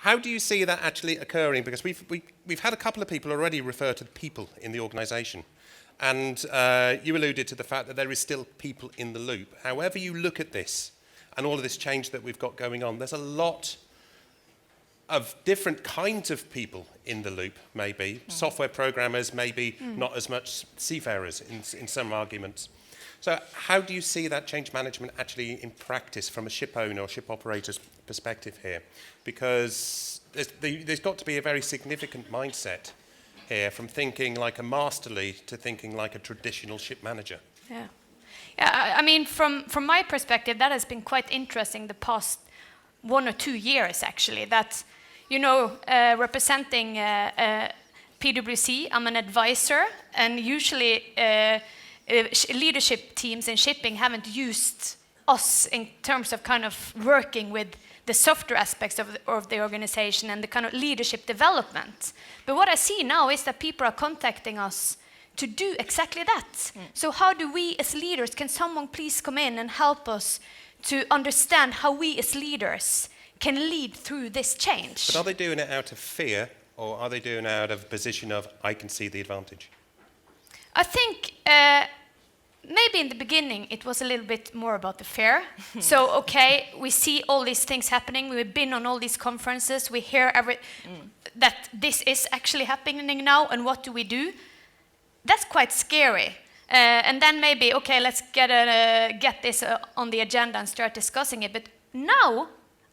How do you see that actually occurring? Because we've had a couple of people already refer to the people in the organisation. And you alluded to the fact that there is still people in the loop. However you look at this and all of this change that we've got going on, there's a lot of different kinds of people in the loop, maybe. Software programmers, maybe not as much seafarers in some arguments. So how do you see that change management actually in practice from a ship owner or ship operator's perspective here? Because there's got to be a very significant mindset here from thinking like a masterly to thinking like a traditional ship manager. Yeah. Yeah, I mean, from my perspective, that has been quite interesting the past 1 or 2 years, actually, that, you know, representing PwC, I'm an advisor, and usually leadership teams in shipping haven't used us in terms of kind of working with the softer aspects of the organization and the kind of leadership development. But what I see now is that people are contacting us to do exactly that. So how do we as leaders, can someone please come in and help us to understand how we as leaders can lead through this change? But are they doing it out of fear, or are they doing it out of a position of, I can see the advantage? I think maybe in the beginning it was a little bit more about the fear. So, okay, we see all these things happening. We've been on all these conferences. We hear that this is actually happening now, and what do we do? That's quite scary. And then maybe, okay, let's get this on the agenda and start discussing it. But now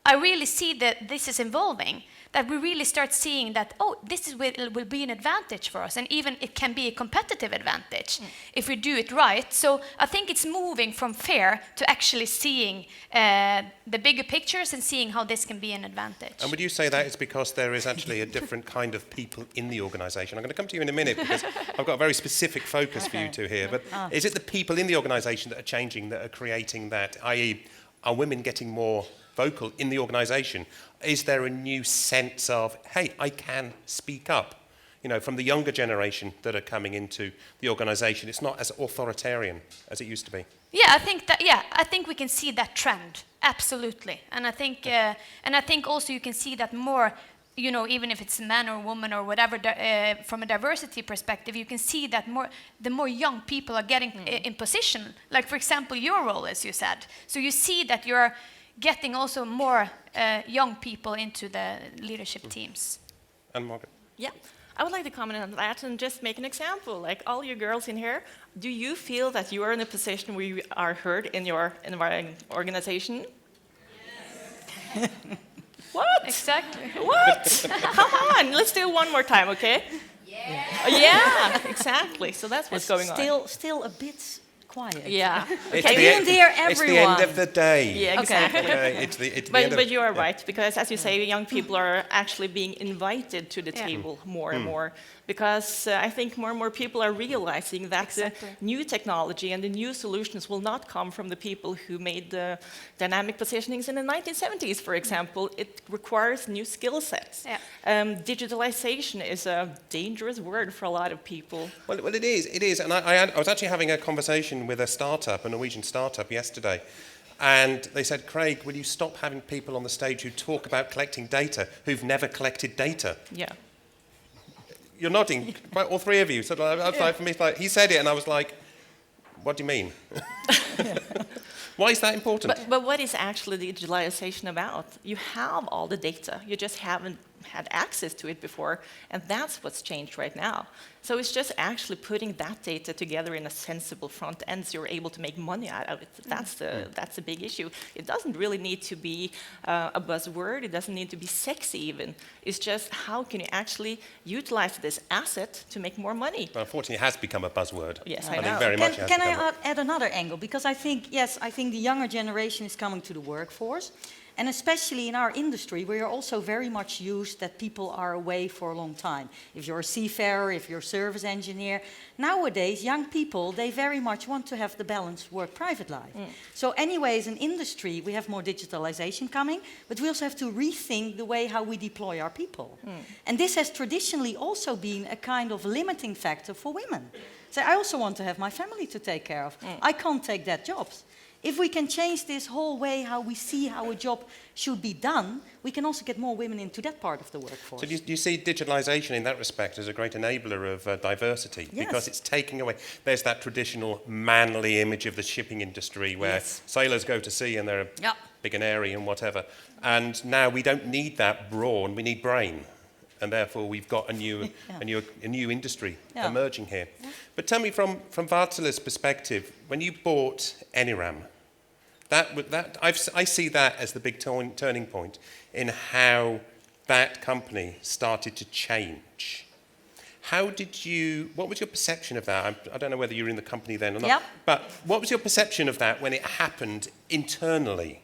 I really see that this is evolving, that we really start seeing that, oh, this will be an advantage for us, and even it can be a competitive advantage if we do it right. So I think it's moving from fear to actually seeing the bigger pictures and seeing how this can be an advantage. And would you say that is because there is actually a different kind of people in the organisation? I'm going to come to you in a minute because I've got a very specific focus for you two here. But is it the people in the organisation that are changing, that are creating that, i.e. are women getting more vocal in the organisation? Is there a new sense of, hey, I can speak up? You know, from the younger generation that are coming into the organisation, it's not as authoritarian as it used to be. Yeah, I think we can see that trend, absolutely. And I think also you can see that more, you know, even if it's a man or woman or whatever, from a diversity perspective, you can see that the more young people are getting in position. Like, for example, your role, as you said. So you see that you're getting also more young people into the leadership teams. And Margaret? Yeah, I would like to comment on that and just make an example. Like, all you girls in here, do you feel that you are in a position where you are heard in your organization? Yes. What? Exactly. What? Come on, let's do it one more time, okay? Yeah. Yeah, exactly. So that's what's going on. Still a bit quiet. Yeah. Okay, we didn't hear everyone. It's the end of the day. Yeah, exactly. Okay. But you are right, because as you say, young people are actually being invited to the table more and more, because I think more and more people are realizing that the new technology and the new solutions will not come from the people who made the dynamic positionings in the 1970s, for example. It requires new skill sets. Yeah. Digitalization is a dangerous word for a lot of people. Well, it is. And I was actually having a conversation with a Norwegian startup yesterday, and they said, Craig, will you stop having people on the stage who talk about collecting data who've never collected data? Yeah. You're nodding, all three of you. So like, for me, it's like, he said it, and I was like, what do you mean? Why is that important? But what is actually digitalization about? You have all the data, you just haven't had access to it before, and that's what's changed right now. So it's just actually putting that data together in a sensible front end so you're able to make money out of it. That's the big issue. It doesn't really need to be a buzzword. It doesn't need to be sexy even. It's just how can you actually utilize this asset to make more money? Well, unfortunately, it has become a buzzword. Yes, I know. think very much has Can I become add another angle? Because I think the younger generation is coming to the workforce. And especially in our industry, we are also very much used that people are away for a long time. If you're a seafarer, if you're a service engineer. Nowadays, young people, they very much want to have the balanced work-private life. So anyway, as an industry, we have more digitalization coming, but we also have to rethink the way how we deploy our people. And this has traditionally also been a kind of limiting factor for women. So I also want to have my family to take care of. I can't take that jobs. If we can change this whole way how we see how a job should be done, we can also get more women into that part of the workforce. So do you see digitalization in that respect as a great enabler of diversity? Yes. Because it's taking away, there's that traditional manly image of the shipping industry where sailors go to sea and they're big and airy and whatever. And now we don't need that brawn, we need brain. And therefore we've got a new industry emerging here. Yeah. But tell me from Wartsela's perspective, when you bought Eniram, I see that as the big turning point in how that company started to change. What was your perception of that? I don't know whether you were in the company then or not, but what was your perception of that when it happened internally?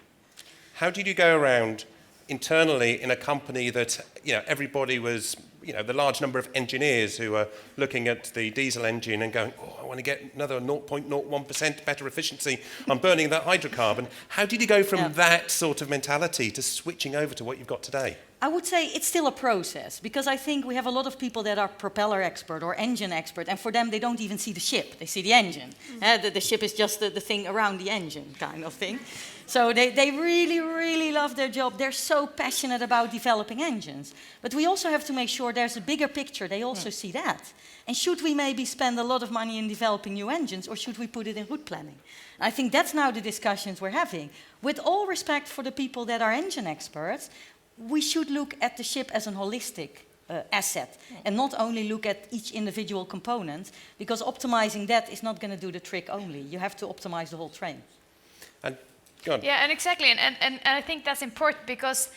How did you go around internally in a company that, everybody was, the large number of engineers who are looking at the diesel engine and going, oh, I want to get another 0.01% better efficiency. I'm burning that hydrocarbon. How did you go from that sort of mentality to switching over to what you've got today? I would say it's still a process, because I think we have a lot of people that are propeller expert or engine expert, and for them they don't even see the ship, they see the engine. The ship is just the thing around the engine kind of thing. So they really, really love their job. They're so passionate about developing engines. But we also have to make sure there's a bigger picture. They also see that. And should we maybe spend a lot of money in developing new engines, or should we put it in route planning? I think that's now the discussions we're having. With all respect for the people that are engine experts, we should look at the ship as a holistic asset and not only look at each individual component, because optimizing that is not going to do the trick only. You have to optimize the whole train. And go on. Yeah, and exactly. And I think that's important, because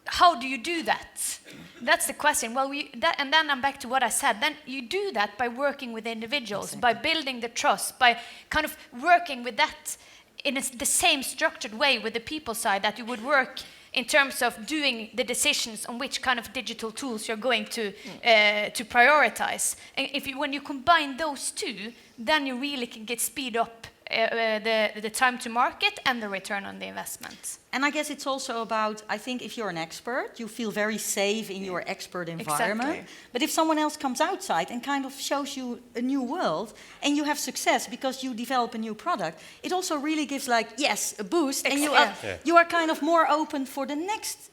how do you do that? That's the question. Well, and then I'm back to what I said. Then you do that by working with individuals, by building the trust, by kind of working with that in the same structured way with the people side that you would work in terms of doing the decisions on which kind of digital tools you're going to prioritize. And when you combine those two, then you really can speed up the time to market and the return on the investment. And I guess it's also about, I think if you're an expert, you feel very safe in your expert environment. Exactly. But if someone else comes outside and kind of shows you a new world, and you have success because you develop a new product, it also really gives a boost, and you are kind of more open for the next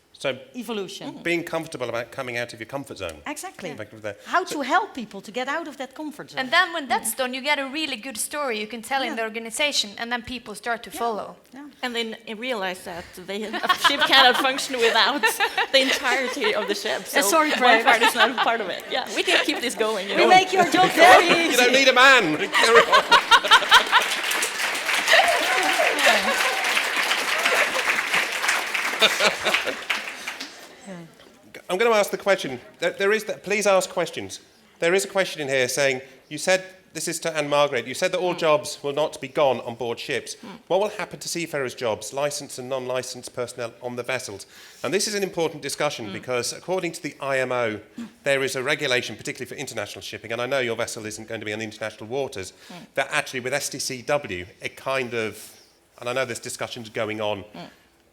evolution. Being comfortable about coming out of your comfort zone. Exactly. Yeah. How to help people to get out of that comfort zone. And then when that's done, you get a really good story you can tell in the organization, and then people start to follow. Yeah. And then realize that a ship cannot function without the entirety of the ship. So sorry, one part is not a part of it. Yeah, we can keep this going. We make your job very easy. You don't need a man. Carry on. I'm going to ask the question. Please ask questions. There is a question in here saying, you said, this is to Anne-Margrethe, you said that all jobs will not be gone on board ships. What will happen to seafarers' jobs, licensed and non-licensed personnel on the vessels? And this is an important discussion because according to the IMO, there is a regulation, particularly for international shipping, and I know your vessel isn't going to be on international waters, that actually with STCW, it kind of, and I know there's discussions going on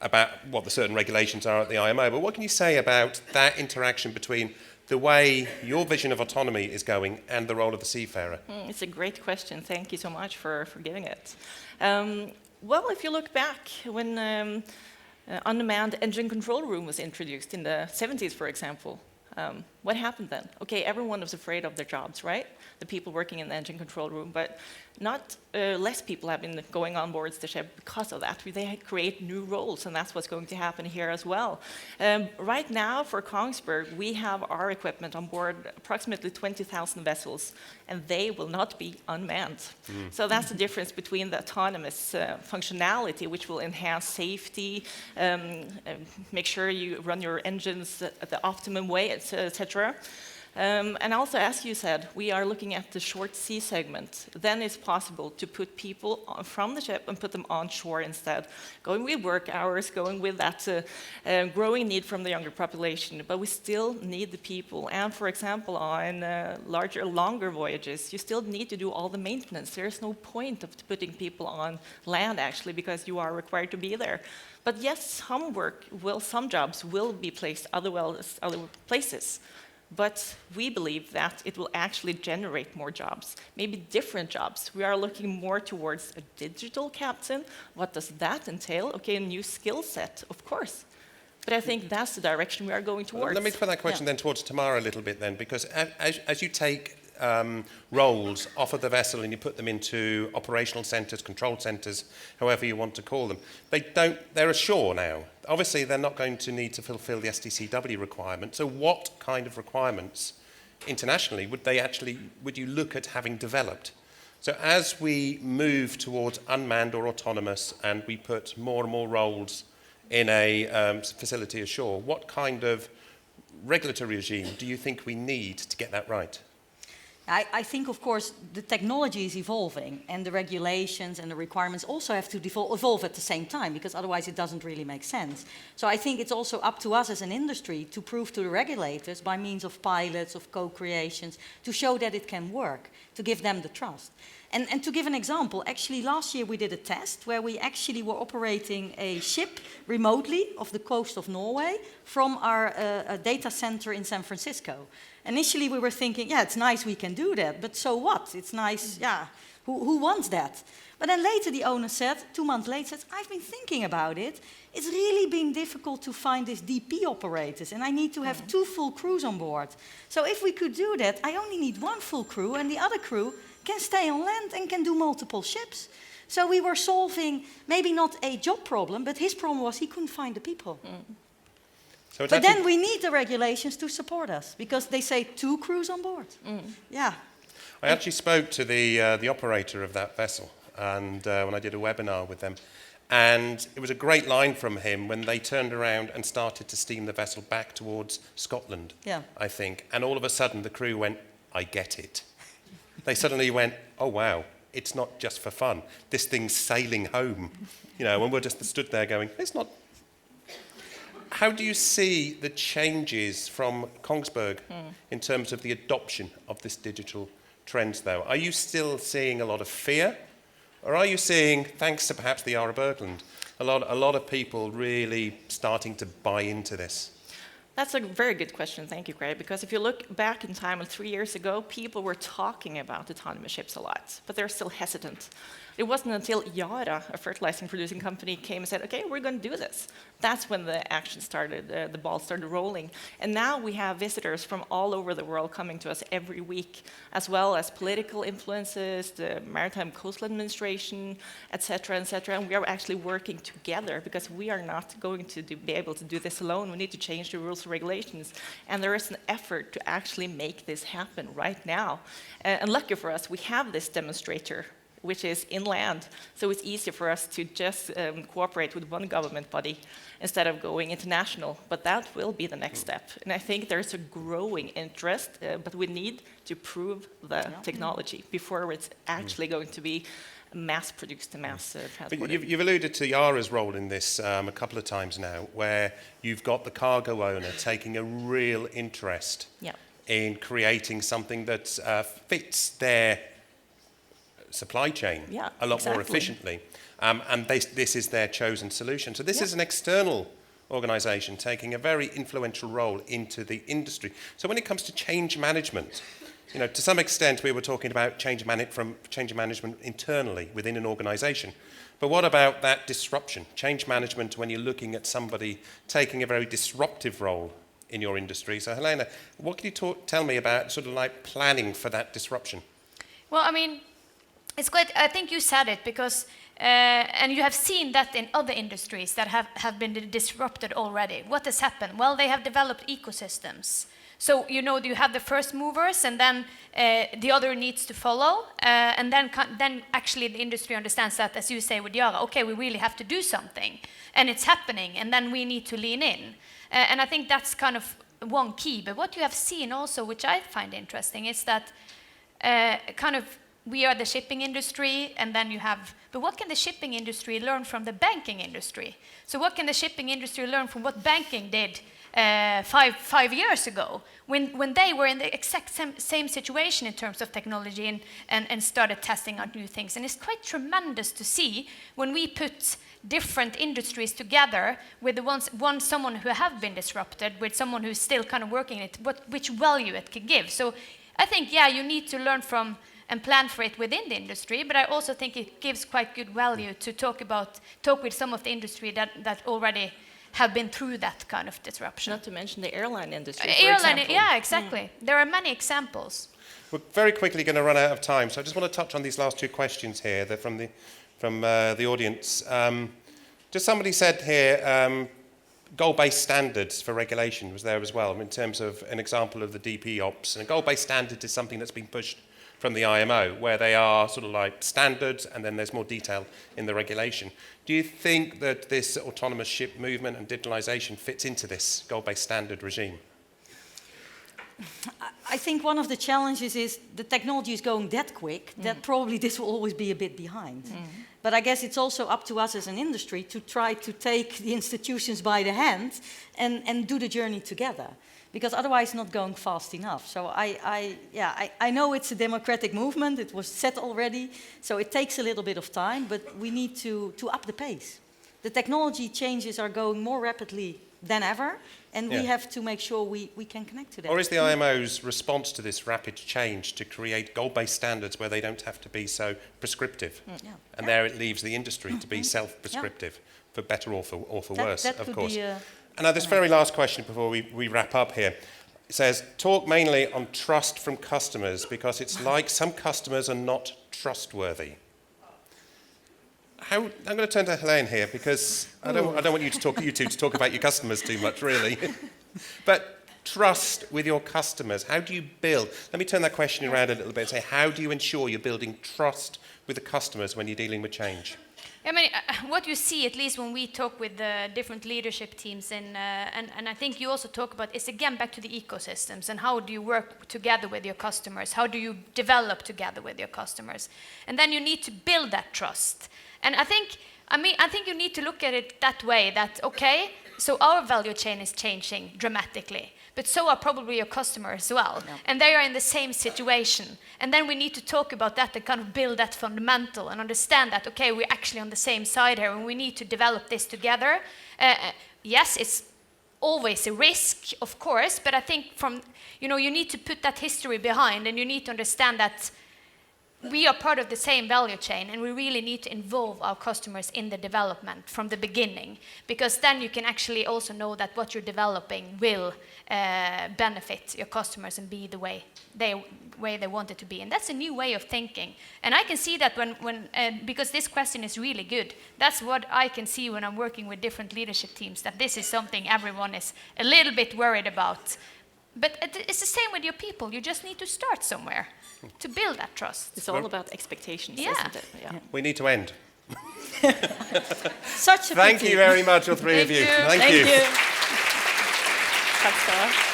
about what the certain regulations are at the IMO, but what can you say about that interaction between the way your vision of autonomy is going and the role of the seafarer? It's a great question. Thank you so much for giving it. Well, if you look back when Ondemand engine control room was introduced in the 70s, for example, what happened then? Okay, everyone was afraid of their jobs, right? The people working in the engine control room, but not less people have been going on board the ship because of that. They create new roles, and that's what's going to happen here as well. Right now, for Kongsberg, we have our equipment on board approximately 20,000 vessels, and they will not be unmanned. So that's the difference between the autonomous functionality, which will enhance safety, make sure you run your engines at the optimum way, etc. And also, as you said, we are looking at the short sea segment. Then it's possible to put people from the ship and put them on shore instead, going with work hours, going with that growing need from the younger population. But we still need the people. And for example, on larger, longer voyages, you still need to do all the maintenance. There's no point of putting people on land, actually, because you are required to be there. But yes, some jobs will be placed other places. But we believe that it will actually generate more jobs, maybe different jobs. We are looking more towards a digital captain. What does that entail? Okay, a new skill set, of course. But I think that's the direction we are going towards. Let me put that question then towards Tamara a little bit then, because as you take roles off of the vessel and you put them into operational centres, control centres, however you want to call them, they're ashore now. Obviously, they're not going to need to fulfil the STCW requirement. So what kind of requirements internationally would you look at having developed? So as we move towards unmanned or autonomous and we put more and more roles in a facility ashore, what kind of regulatory regime do you think we need to get that right? I think, of course, the technology is evolving and the regulations and the requirements also have to evolve at the same time, because otherwise it doesn't really make sense. So I think it's also up to us as an industry to prove to the regulators by means of pilots, of co-creations, to show that it can work, to give them the trust. And to give an example, actually last year we did a test where we actually were operating a ship remotely off the coast of Norway from our data center in San Francisco. Initially we were thinking, yeah, it's nice we can do that, but so what? It's nice, yeah, who wants that? But then later the owner said, 2 months later, said, I've been thinking about it. It's really been difficult to find these DP operators, and I need to have 2 full crews on board. So if we could do that, I only need 1 full crew, and the other crew can stay on land and can do multiple ships. So we were solving maybe not a job problem, but his problem was he couldn't find the people. So but then we need the regulations to support us, because they say 2 crews on board. Yeah. I actually spoke to the operator of that vessel, and when I did a webinar with them, and it was a great line from him when they turned around and started to steam the vessel back towards Scotland, I think. And all of a sudden the crew went, I get it. They suddenly went, oh wow, it's not just for fun. This thing's sailing home. And we're just stood there going, it's not. How do you see the changes from Kongsberg in terms of the adoption of this digital trends, though? Are you still seeing a lot of fear? Or are you seeing, thanks to perhaps the Yara Berglund, a lot of people really starting to buy into this? That's a very good question, thank you, Craig, because if you look back in time, 3 years ago, people were talking about autonomous ships a lot, but they're still hesitant. It wasn't until Yara, a fertilizer producing company, came and said, okay, we're going to do this. That's when the action started, the ball started rolling. And now we have visitors from all over the world coming to us every week, as well as political influences, the Maritime Coastal Administration, et cetera, and we are actually working together because we are not going to be able to do this alone. We need to change the rules and regulations. And there is an effort to actually make this happen right now. And lucky for us, we have this demonstrator, which is inland. So it's easier for us to just cooperate with one government body instead of going international. But that will be the next step. And I think there's a growing interest, but we need to prove the technology before it's actually going to be mass-produced and mass-transported. But you've alluded to Yara's role in this a couple of times now, where you've got the cargo owner taking a real interest in creating something that fits their supply chain a lot more efficiently. And this is their chosen solution. So this is an external organisation taking a very influential role into the industry. So when it comes to change management, to some extent we were talking about change management internally within an organisation. But what about that disruption? Change management when you're looking at somebody taking a very disruptive role in your industry. So Helena, what can you tell me about sort of like planning for that disruption? Well, I mean, it's quite, I think you said it because, and you have seen that in other industries that have been disrupted already. What has happened? Well, they have developed ecosystems. So, you have the first movers and then the other needs to follow. And then actually the industry understands that, as you say with Yara, okay, we really have to do something. And it's happening, and then we need to lean in. And I think that's kind of one key. But what you have seen also, which I find interesting, is that we are the shipping industry, and then you have, but what can the shipping industry learn from the banking industry? So what can the shipping industry learn from what banking did 5 years ago, when they were in the exact same situation in terms of technology and started testing out new things. And it's quite tremendous to see when we put different industries together with someone who have been disrupted, with someone who's still kind of working it, which value it could give. So I think, yeah, you need to learn from and plan for it within the industry, but I also think it gives quite good value to talk with some of the industry that already have been through that kind of disruption. Not to mention the airline industry, for example. Yeah, exactly. There are many examples. We're very quickly going to run out of time, so I just want to touch on these last two questions here. They're from the audience. Just somebody said here, goal-based standards for regulation was there as well, in terms of an example of the DP ops. And a goal-based standard is something that's been pushed from the IMO, where they are sort of like standards, and then there's more detail in the regulation. Do you think that this autonomous ship movement and digitalization fits into this goal-based standard regime? I think one of the challenges is the technology is going that quick that probably this will always be a bit behind. But I guess it's also up to us as an industry to try to take the institutions by the hand and do the journey together. Because otherwise not going fast enough. So I know it's a democratic movement, it was said already, so it takes a little bit of time, but we need to up the pace. The technology changes are going more rapidly than ever, and we have to make sure we can connect to that. Or is the IMO's response to this rapid change to create goal-based standards where they don't have to be so prescriptive? And there it leaves the industry to be self-prescriptive, for better or for worse, of course. And now this very last question before we wrap up here. It says, talk mainly on trust from customers because it's like some customers are not trustworthy. I'm going to turn to Helene here because I don't want you two to talk about your customers too much, really. But trust with your customers, how do you build? Let me turn that question around a little bit and say, how do you ensure you're building trust with the customers when you're dealing with change? I mean, what you see, at least when we talk with the different leadership teams, and I think you also talk about, is again back to the ecosystems and how do you work together with your customers? How do you develop together with your customers? And then you need to build that trust. And I think you need to look at it that way, that, okay, so our value chain is changing dramatically, but so are probably your customers as well. Yeah. And they are in the same situation. And then we need to talk about that and kind of build that fundamental and understand that, okay, we're actually on the same side here and we need to develop this together. Yes, it's always a risk, of course, but I think you need to put that history behind and you need to understand that we are part of the same value chain and we really need to involve our customers in the development from the beginning, because then you can actually also know that what you're developing will benefit your customers and be the way they want it to be. And that's a new way of thinking. And I can see that because this question is really good. That's what I can see when I'm working with different leadership teams, that this is something everyone is a little bit worried about. But it's the same with your people. You just need to start somewhere to build that trust. It's all about expectations, isn't it? Yeah. We need to end. Such a Thank you very much, all three of you. Thank you. Tack ska.